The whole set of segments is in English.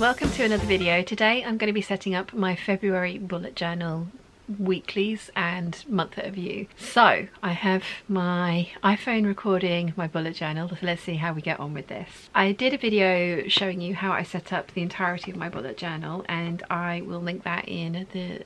welcome to another video. Today I'm going to be setting up my February bullet journal weeklies and month review. So I have my iPhone recording my bullet journal, so let's see how we get on with this. I did a video showing you how I set up the entirety of my bullet journal, and I will link that in the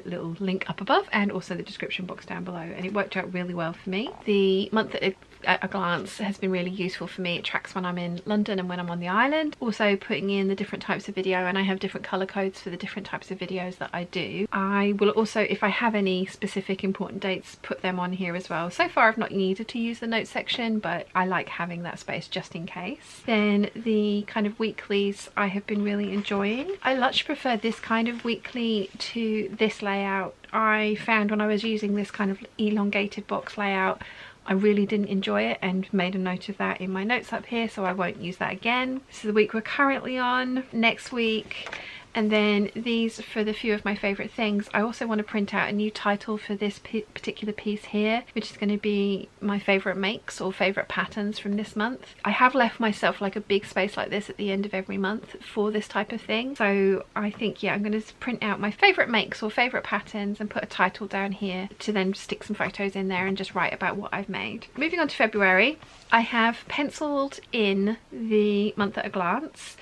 little link up above and also the description box down below, and it worked out really well for me. The month at a glance has been really useful for me. It tracks when I'm in London and when I'm on the island, also putting in the different types of video, and I have different color codes for the different types of videos that I do. I will also, if I have any specific important dates, put them on here as well. So far I've not needed to use the notes section, but I like having that space just in case. Then the kind of weeklies I have been really enjoying. I much prefer this kind of weekly to this layout. I found when I was using this kind of elongated box layout, I really didn't enjoy it, and made a note of that in my notes up here, so I won't use that again. This is the week we're currently on. Next week, and then these for the few of my favorite things. I also want to print out a new title for this particular piece here, which is going to be my favorite makes or favorite patterns from this month. I have left myself like a big space like this at the end of every month for this type of thing, so I think, yeah, I'm going to print out my favorite makes or favorite patterns and put a title down here to then stick some photos in there and just write about what I've made. Moving on to February, I have penciled in the month at a glance,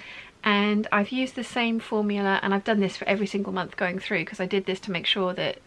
and I've used the same formula, and I've done this for every single month going through because I did this to make sure that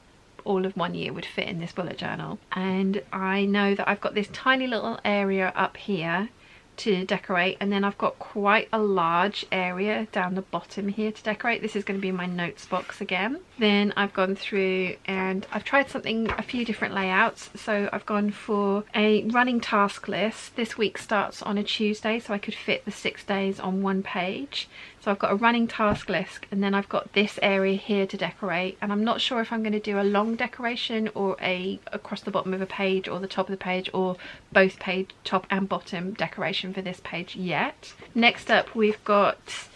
all of one year would fit in this bullet journal. And I know that I've got this tiny little area up here to decorate, and then I've got quite a large area down the bottom here to decorate. This is going to be my notes box again. Then I've gone through and I've tried a few different layouts. So I've gone for a running task list. This week starts on a Tuesday, so I could fit the 6 days on one page. So I've got a running task list, and then I've got this area here to decorate, and I'm not sure if I'm going to do a long decoration or a across the bottom of a page or the top of the page or both page top and bottom decoration for this page yet. Next up, we've got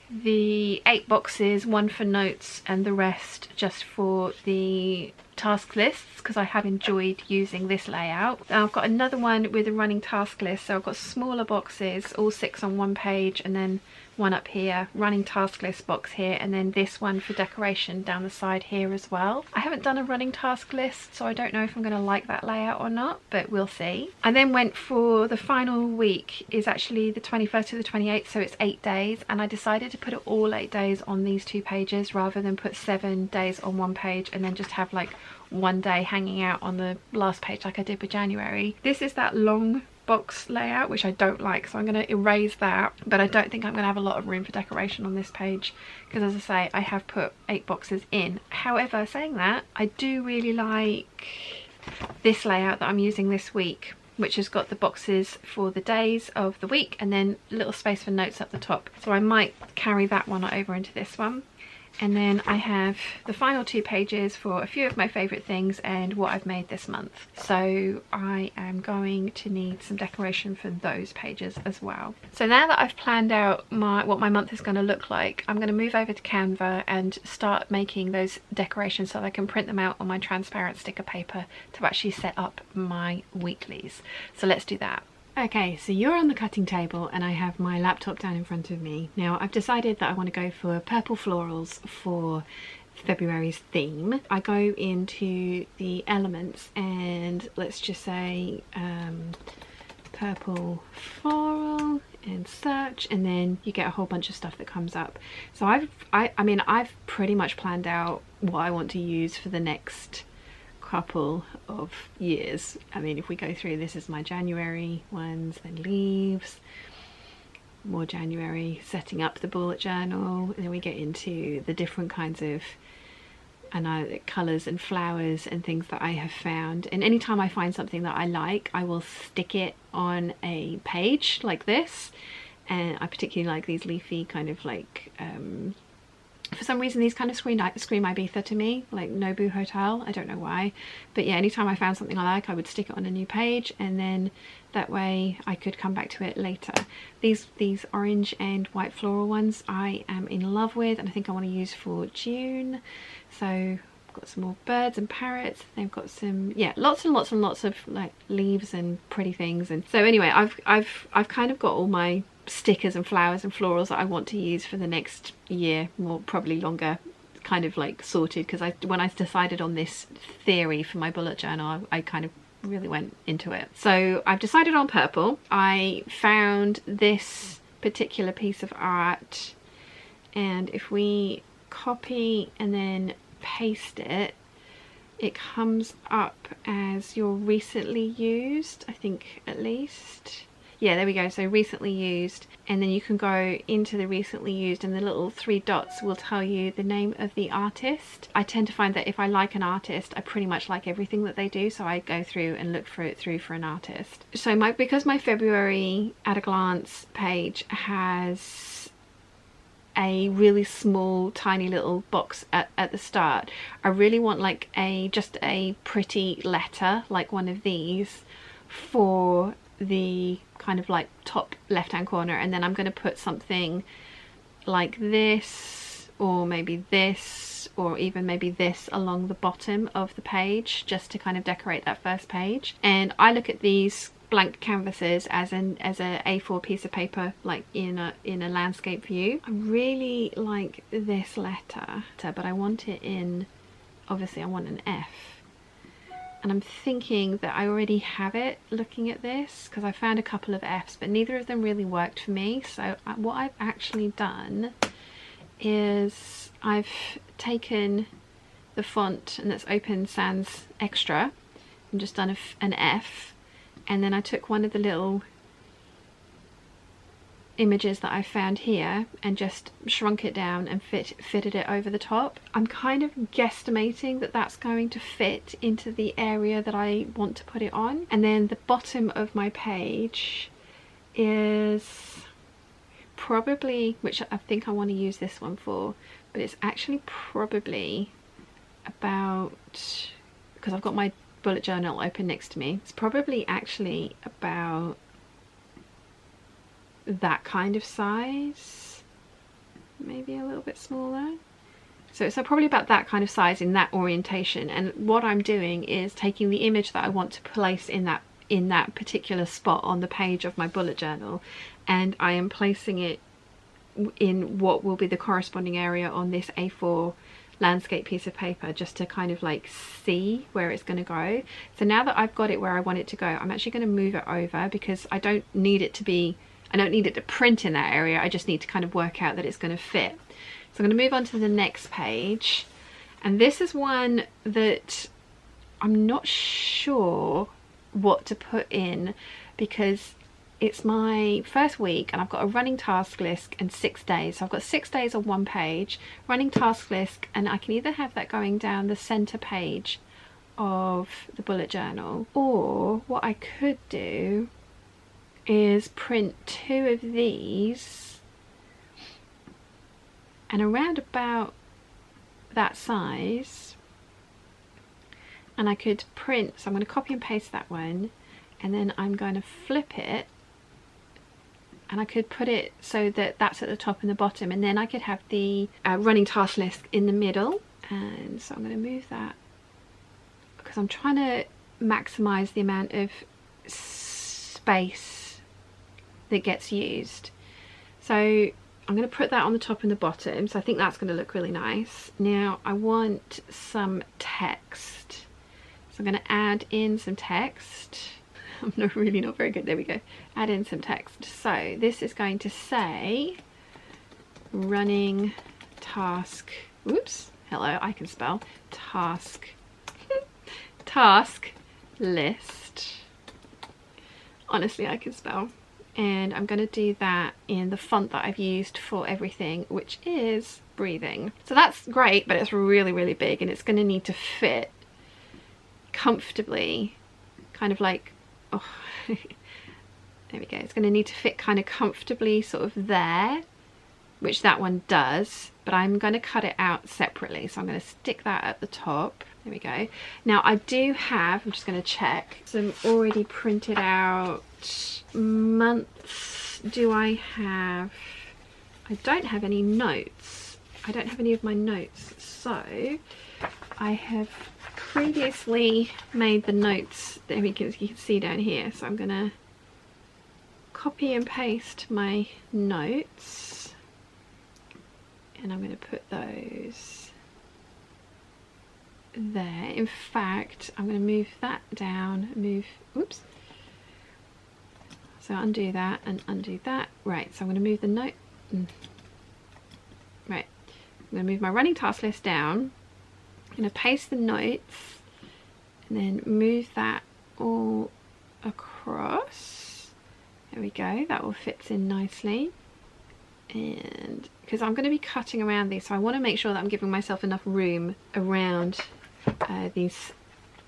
the 8 boxes, one for notes and the rest just for the task lists, because I have enjoyed using this layout. Now I've got another one with a running task list, so I've got smaller boxes, all 6 on one page, and then one up here, running task list box here, and then this one for decoration down the side here as well. I haven't done a running task list, so I don't know if I'm going to like that layout or not, but we'll see. I then went for the final week is actually the 21st to the 28th, so it's 8 days, and I decided to put it all 8 days on these 2 pages rather than put 7 days on one page and then just have like one day hanging out on the last page like I did with January. This is that long box layout, which I don't like, so I'm going to erase that, but I don't think I'm going to have a lot of room for decoration on this page because, as I say, I have put 8 boxes in. However, saying that, I do really like this layout that I'm using this week, which has got the boxes for the days of the week and then a little space for notes at the top, so I might carry that one over into this one. And then I have the final 2 pages for a few of my favourite things and what I've made this month. So I am going to need some decoration for those pages as well. So now that I've planned out what my month is going to look like, I'm going to move over to Canva and start making those decorations so that I can print them out on my transparent sticker paper to actually set up my weeklies. So let's do that. Okay, so you're on the cutting table and I have my laptop down in front of me. Now I've decided that I want to go for purple florals for February's theme. I go into the elements and let's just say purple floral and search, and then you get a whole bunch of stuff that comes up. So I've pretty much planned out what I want to use for the next couple of years. I mean, if we go through, this is my January ones, then leaves, more January, setting up the bullet journal, and then we get into the different kinds of colours and flowers and things that I have found. And anytime I find something that I like, I will stick it on a page like this, and I particularly like these leafy kind of like for some reason these kind of scream Ibiza to me, like Nobu Hotel. I don't know why, but yeah, anytime I found something I like, I would stick it on a new page, and then that way I could come back to it later. These orange and white floral ones I am in love with, and I think I want to use for June. So I've got some more birds and parrots. They've got some, yeah, lots and lots of like leaves and pretty things. And so anyway, I've kind of got all my stickers and flowers and florals that I want to use for the next year, or probably longer, kind of like sorted, because when I decided on this theory for my bullet journal, I kind of really went into it. So I've decided on purple. I found this particular piece of art, and if we copy and then paste it, it comes up as your recently used, I think, at least. Yeah, there we go. So recently used, and then you can go into the recently used, and the little 3 dots will tell you the name of the artist. I tend to find that if I like an artist, I pretty much like everything that they do, so I go through and look for an artist. So because my February at a glance page has a really small tiny little box at the start, I really want like just a pretty letter, like one of these, for the kind of like top left hand corner, and then I'm going to put something like this, or maybe this, or even maybe this along the bottom of the page, just to kind of decorate that first page. And I look at these blank canvases as a A4 piece of paper, like in a landscape view. I really like this letter, but I want it in, obviously I want an F. And I'm thinking that I already have it looking at this, because I found a couple of F's, but neither of them really worked for me. So what I've actually done is I've taken the font, and that's Open Sans Extra, and just done an F, and then I took one of the little images that I found here and just shrunk it down and fitted it over the top. I'm kind of guesstimating that that's going to fit into the area that I want to put it on. And then the bottom of my page is probably, which I think I want to use this one for, but it's actually probably about, because I've got my bullet journal open next to me, it's probably actually about that kind of size, maybe a little bit smaller. So it's probably about that kind of size in that orientation. And what I'm doing is taking the image that I want to place in that particular spot on the page of my bullet journal, and I am placing it in what will be the corresponding area on this A4 landscape piece of paper, just to kind of like see where it's going to go. So now that I've got it where I want it to go, I'm actually going to move it over, because I don't need it to print in that area. I just need to kind of work out that it's going to fit. So I'm going to move on to the next page, and this is one that I'm not sure what to put in, because it's my first week and I've got a running task list and 6 days. So I've got 6 days on one page, running task list, and I can either have that going down the center page of the bullet journal, or what I could do is print 2 of these, and around about that size, and I could print, so I'm going to copy and paste that one, and then I'm going to flip it, and I could put it so that that's at the top and the bottom, and then I could have the running task list in the middle. And so I'm going to move that, because I'm trying to maximize the amount of space that gets used. So I'm going to put that on the top and the bottom, so I think that's going to look really nice. Now I want some text, so I'm going to add in some text. I'm really not very good. There we go. Add in some text. So this is going to say running task, oops, hello, I can spell, task task list. Honestly, I can spell. And I'm going to do that in the font that I've used for everything, which is Breathing. So that's great, but it's really, really big, and it's going to need to fit comfortably, kind of like, oh, there we go. It's going to need to fit kind of comfortably sort of there, which that one does, but I'm going to cut it out separately. So I'm going to stick that at the top. There we go. Now I do have, I'm just going to check, some already printed out months. Do I have, I don't have any notes. I don't have any of my notes. So I have previously made the notes that you can see down here. So I'm going to copy and paste my notes, and I'm going to put those there. In fact, I'm going to move that down, oops. So undo that and undo that. Right, so I'm going to move the note. Right, I'm going to move my running task list down. I'm going to paste the notes and then move that all across. There we go, that all fits in nicely. And because I'm going to be cutting around these, so I want to make sure that I'm giving myself enough room around these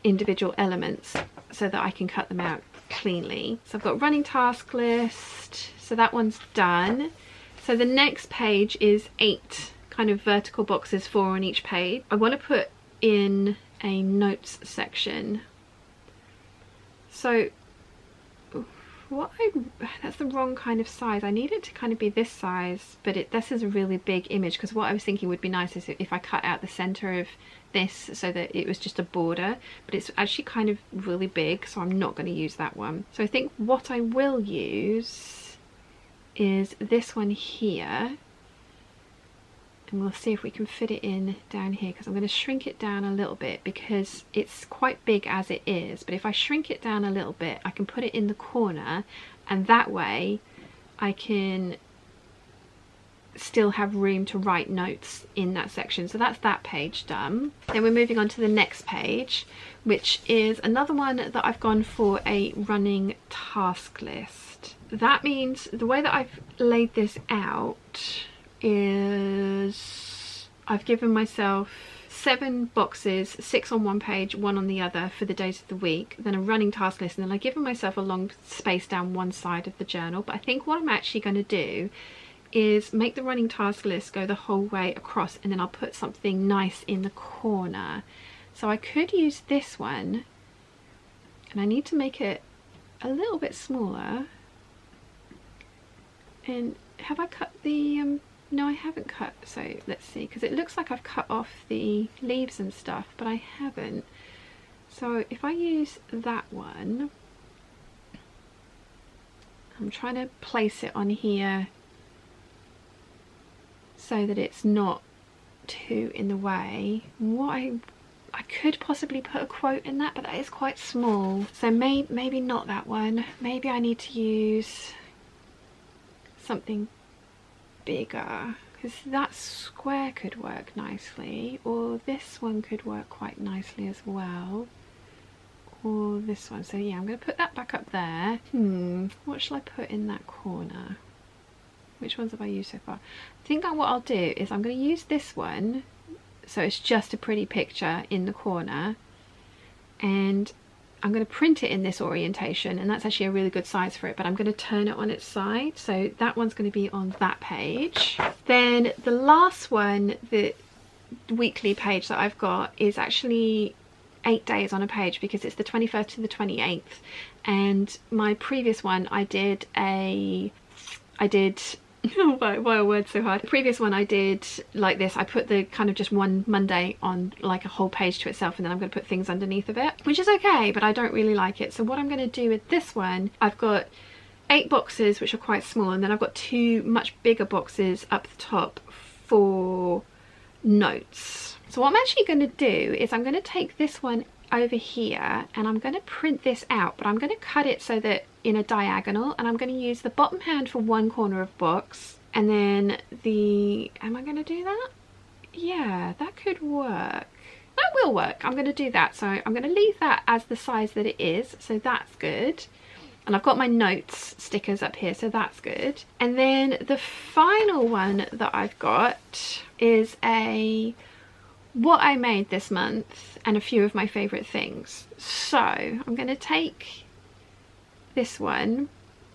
individual elements so that I can cut them out cleanly. So I've got running task list, so that one's done. So the next page is 8 kind of vertical boxes, 4 on each page. I want to put in a notes section. So that's the wrong kind of size. I need it to kind of be this size, but this is a really big image, because what I was thinking would be nice is if I cut out the center of this so that it was just a border, but it's actually kind of really big, so I'm not going to use that one. So I think what I will use is this one here, and we'll see if we can fit it in down here, because I'm going to shrink it down a little bit because it's quite big as it is, but if I shrink it down a little bit I can put it in the corner, and that way I can still have room to write notes in that section. So that's that page done. Then we're moving on to the next page, which is another one that I've gone for a running task list. That means the way that I've laid this out is I've given myself 7 boxes, 6 on one page, 1 on the other for the days of the week, then a running task list, and then I've given myself a long space down one side of the journal. But I think what I'm actually going to do is make the running task list go the whole way across, and then I'll put something nice in the corner. So I could use this one, and I need to make it a little bit smaller. And have I cut the no, I haven't cut, so let's see, because it looks like I've cut off the leaves and stuff, but I haven't. So if I use that one, I'm trying to place it on here so that it's not too in the way. What I could possibly put a quote in that, but that is quite small, so maybe not that one. Maybe I need to use something bigger, because that square could work nicely, or this one could work quite nicely as well, or this one. So yeah, I'm going to put that back up there. What shall I put in that corner? Which ones have I used so far? I think what I'll do is I'm going to use this one, so it's just a pretty picture in the corner, and I'm going to print it in this orientation, and that's actually a really good size for it, but I'm going to turn it on its side, so that one's going to be on that page. Then the last one, the weekly page that I've got, is actually 8 days on a page, because it's the 21st to the 28th, and my previous one I did why are words so hard? The previous one I did like this. I put the kind of just one Monday on like a whole page to itself, and then I'm going to put things underneath of it, which is okay, but I don't really like it. So what I'm going to do with this one, I've got 8 boxes which are quite small, and then I've got 2 much bigger boxes up the top for notes. So what I'm actually going to do is I'm going to take this one over here and I'm going to print this out, but I'm going to cut it so that in a diagonal, and I'm going to use the bottom hand for one corner of box, and then am I going to do that? Yeah, that could work. That will work. I'm going to do that. So I'm going to leave that as the size that it is, so that's good. And I've got my notes stickers up here, so that's good. And then the final one that I've got is what I made this month and a few of my favourite things. So I'm going to take this one,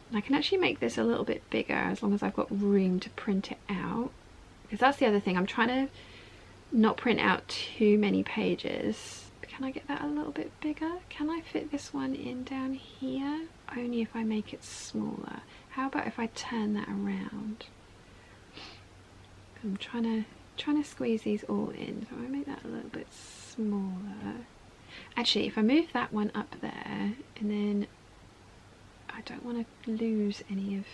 and I can actually make this a little bit bigger as long as I've got room to print it out, because that's the other thing, I'm trying to not print out too many pages. Can I get that a little bit bigger? Can I fit this one in down here? Only if I make it smaller. How about if I turn that around? I'm trying to squeeze these all in, so I make that a little bit smaller. Actually, if I move that one up there, and then I don't want to lose any of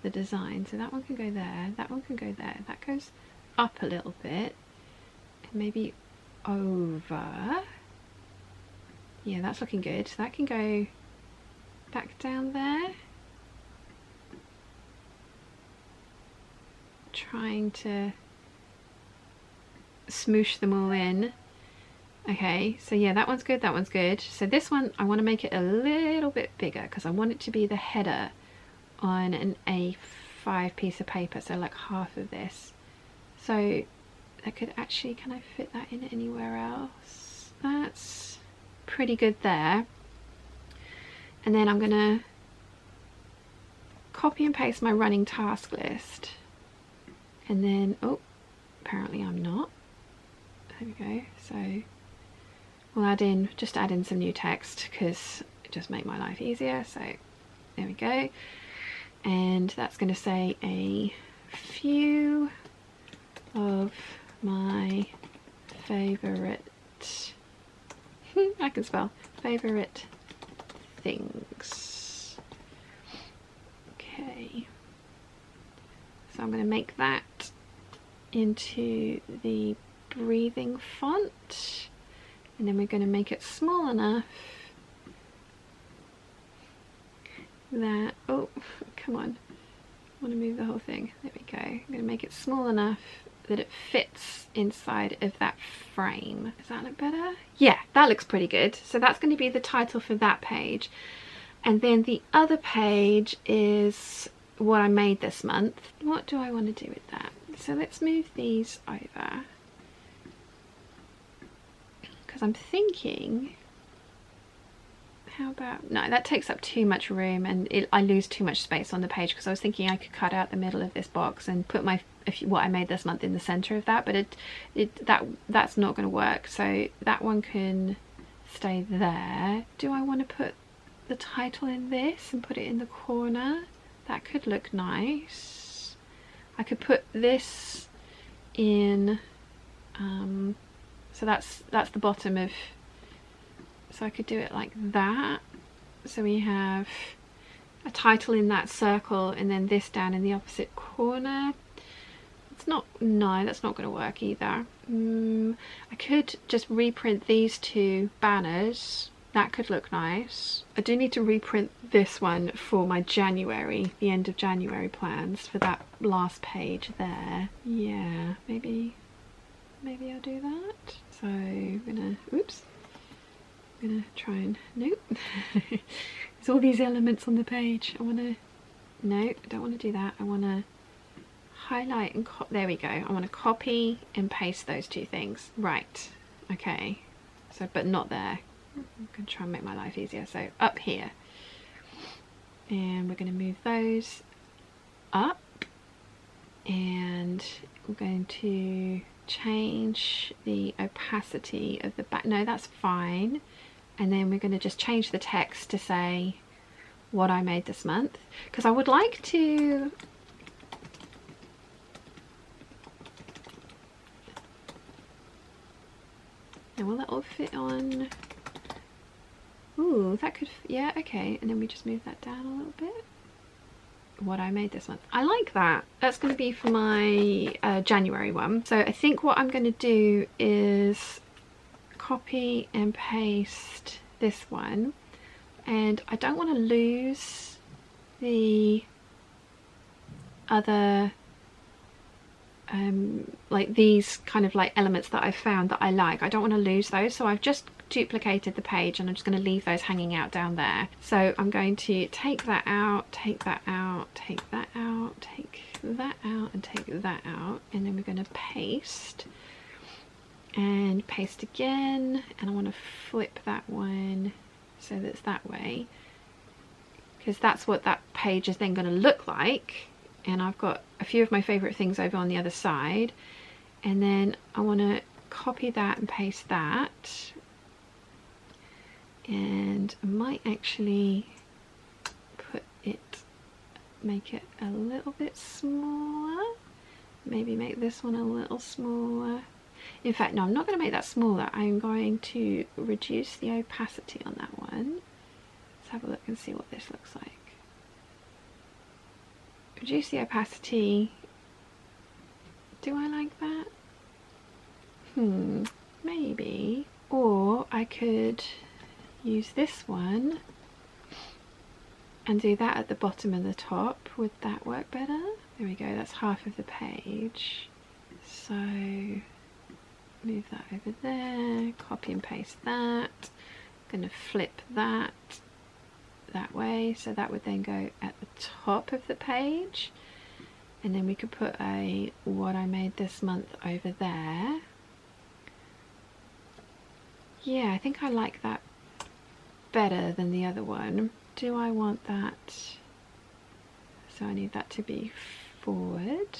the design. So that one can go there, that one can go there, that goes up a little bit, and maybe over. Yeah, that's looking good. So that can go back down there. Trying to smoosh them all in. Okay, so yeah, that one's good, that one's good. So this one, I want to make it a little bit bigger because I want it to be the header on an A5 piece of paper, so like half of this. So I could actually, can I fit that in anywhere else? That's pretty good there. And then I'm gonna copy and paste my running task list. And then, oh, apparently I'm not. There we go. So we'll add in, just add in some new text because it just make my life easier. So there we go. And that's going to say a few of my favorite, I can spell, favorite things. Okay. So I'm going to make that into the breathing font, and then we're going to make it small enough that, oh, come on, I want to move the whole thing. There we go. I'm going to make it small enough that it fits inside of that frame. Does that look better? Yeah, that looks pretty good. So that's going to be the title for that page. And then the other page is what I made this month. What do I want to do with that? So let's move these over, because I'm thinking, how about, no, that takes up too much room and I lose too much space on the page, because I was thinking I could cut out the middle of this box and put my what I made this month in the center of that, but that's not going to work. So that one can stay there. Do I want to put the title in this and put it in the corner? That could look nice. I could put this in, so that's the bottom of, so I could do it like that. So we have a title in that circle and then this down in the opposite corner. It's not, no, that's not going to work either. I could just reprint these two banners. That could look nice. I do need to reprint this one for my January, the end of January plans, for that last page there. Yeah, maybe I'll do that. So I'm gonna, oops, I'm gonna try and, nope. There's all these elements on the page. I wanna, no, I don't want to do that. I wanna highlight and there we go. I want to copy and paste those two things. Right, okay. So, but not there. I'm going to try and make my life easier. So up here, and we're going to move those up, and we're going to change the opacity of the back. No, that's fine. And then we're going to just change the text to say what I made this month, because I would like to, and will that all fit on? Ooh, that could, yeah, okay. And then we just move that down a little bit. What I made this month. I like that. That's going to be for my January one. So I think what I'm going to do is copy and paste this one. And I don't want to lose the other like these kind of like elements that I've found that I like. I don't want to lose those, so I've just duplicated the page and I'm just going to leave those hanging out down there. So I'm going to take that out, take that out, take that out, take that out, and take that out, and then we're going to paste and paste again, and I want to flip that one so that it's that way, because that's what that page is then going to look like. And I've got a few of my favorite things over on the other side, and then I want to copy that and paste that, and I might actually put it, make it a little bit smaller, maybe make this one a little smaller. In fact, no, I'm not going to make that smaller. I'm going to reduce the opacity on that one Let's have a look and see what this looks like. Reduce the opacity. Do I like that? Maybe. Or I could use this one and do that at the bottom and the top. Would that work better? There we go, that's half of the page. So move that over there, copy and paste that. I'm gonna flip that way, so that would then go at the top of the page, and then we could put a what I made this month over there. Yeah, I think I like that better than the other one. Do I want that? So I need that to be forward.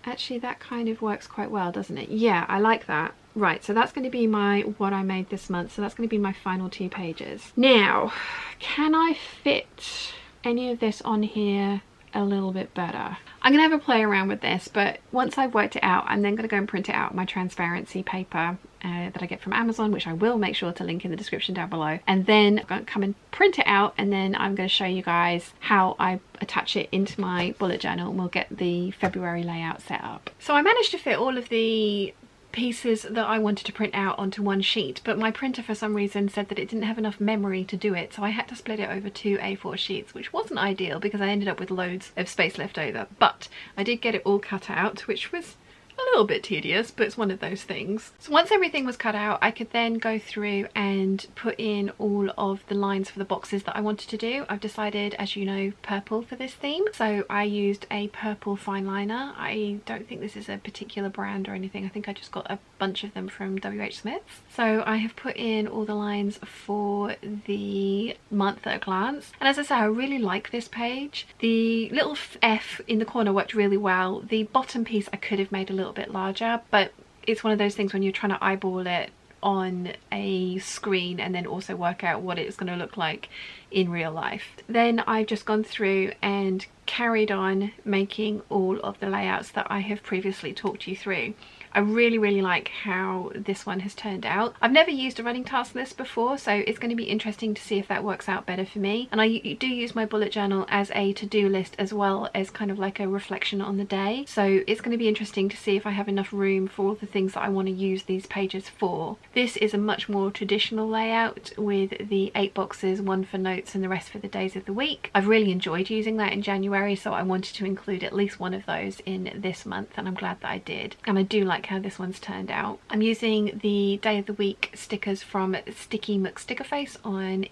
Actually, that kind of works quite well, doesn't it? Yeah, I like that. Right, so that's going to be my what I made this month. So that's going to be my final 2 pages. Now, can I fit any of this on here a little bit better? I'm going to have a play around with this, but once I've worked it out, I'm then going to go and print it out on my transparency paper that I get from Amazon, which I will make sure to link in the description down below. And then I'm going to come and print it out, and then I'm going to show you guys how I attach it into my bullet journal, and we'll get the February layout set up. So I managed to fit all of the pieces that I wanted to print out onto one sheet, but my printer for some reason said that it didn't have enough memory to do it, so I had to split it over 2 A4 sheets, which wasn't ideal because I ended up with loads of space left over. But I did get it all cut out, which was a little bit tedious, but it's one of those things. So once everything was cut out, I could then go through and put in all of the lines for the boxes that I wanted to do. I've decided, as you know, purple for this theme, so I used a purple fine liner. I don't think this is a particular brand or anything. I think I just got a bunch of them from WH Smith's. So I have put in all the lines for the month at a glance, and as I say, I really like this page. The little F in the corner worked really well. The bottom piece I could have made a little bit larger, but it's one of those things when you're trying to eyeball it on a screen and then also work out what it's going to look like in real life. Then I've just gone through and carried on making all of the layouts that I have previously talked you through. I really like how this one has turned out. I've never used a running task list before, so it's going to be interesting to see if that works out better for me. And I do use my bullet journal as a to-do list as well as kind of like a reflection on the day. So it's going to be interesting to see if I have enough room for all the things that I want to use these pages for. This is a much more traditional layout with the 8 boxes, 1 for notes and the rest for the days of the week. I've really enjoyed using that in January, so I wanted to include at least one of those in this month, and I'm glad that I did. And I do like how this one's turned out. I'm using the day of the week stickers from Sticky McStickerface on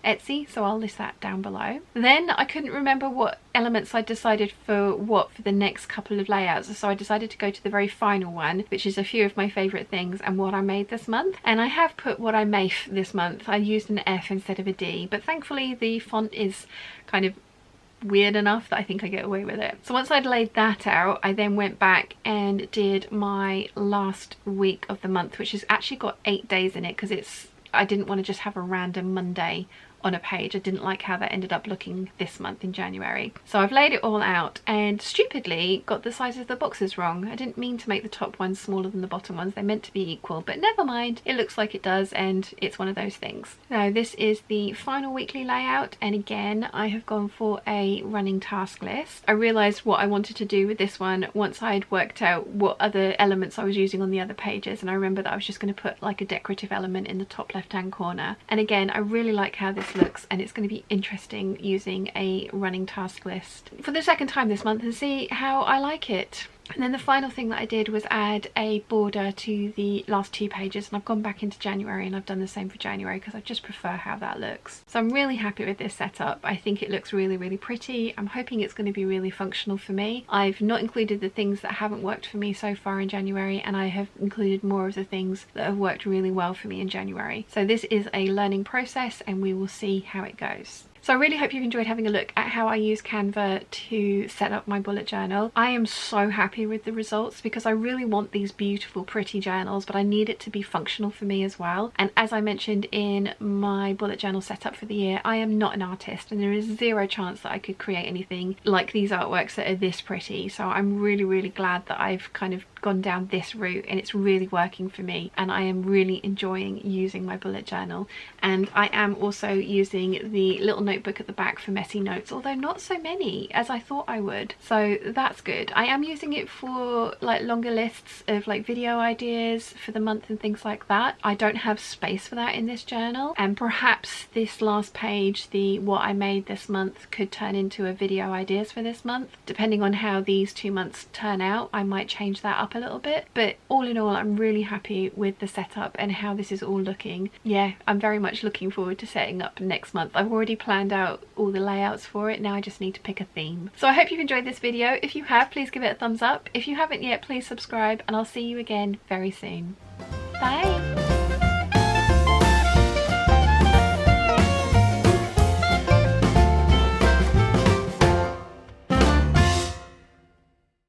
Etsy, so I'll list that down below. Then I couldn't remember what elements I decided for the next couple of layouts, so I decided to go to the very final one, which is a few of my favourite things and what I made this month. And I have put what I made this month. I used an F instead of a D, but thankfully the font is kind of weird enough that I think I get away with it. So once I'd laid that out, I then went back and did my last week of the month, which has actually got 8 days in it, because I didn't want to just have a random Monday on a page. I didn't like how that ended up looking this month in January. So I've laid it all out and stupidly got the size of the boxes wrong. I didn't mean to make the top ones smaller than the bottom ones. They're meant to be equal, but never mind. It looks like it does, and it's one of those things. Now this is the final weekly layout, and again I have gone for a running task list. I realised what I wanted to do with this one once I'd worked out what other elements I was using on the other pages, and I remember that I was just going to put like a decorative element in the top left hand corner. And again, I really like how this looks, and it's going to be interesting using a running task list for the second time this month and see how I like it. And then the final thing that I did was add a border to the last 2 pages, and I've gone back into January and I've done the same for January because I just prefer how that looks. So I'm really happy with this setup. I think it looks really pretty. I'm hoping it's going to be really functional for me. I've not included the things that haven't worked for me so far in January, and I have included more of the things that have worked really well for me in January. So this is a learning process and we will see how it goes. So I really hope you've enjoyed having a look at how I use Canva to set up my bullet journal. I am so happy with the results because I really want these beautiful, pretty journals, but I need it to be functional for me as well. And as I mentioned in my bullet journal setup for the year, I am not an artist, and there is zero chance that I could create anything like these artworks that are this pretty. So I'm really glad that I've kind of gone down this route and it's really working for me, and I am really enjoying using my bullet journal. And I am also using the little notebook at the back for messy notes, although not so many as I thought I would, so that's good. I am using it for like longer lists of like video ideas for the month and things like that. I don't have space for that in this journal, and perhaps this last page, the what I made this month, could turn into a video ideas for this month. Depending on how these 2 months turn out, I might change that up a little bit, but all in all I'm really happy with the setup and how this is all looking. Yeah, I'm very much looking forward to setting up next month. I've already planned out all the layouts for it, now I just need to pick a theme. So I hope you've enjoyed this video. If you have, please give it a thumbs up. If you haven't yet, please subscribe, and I'll see you again very soon. Bye!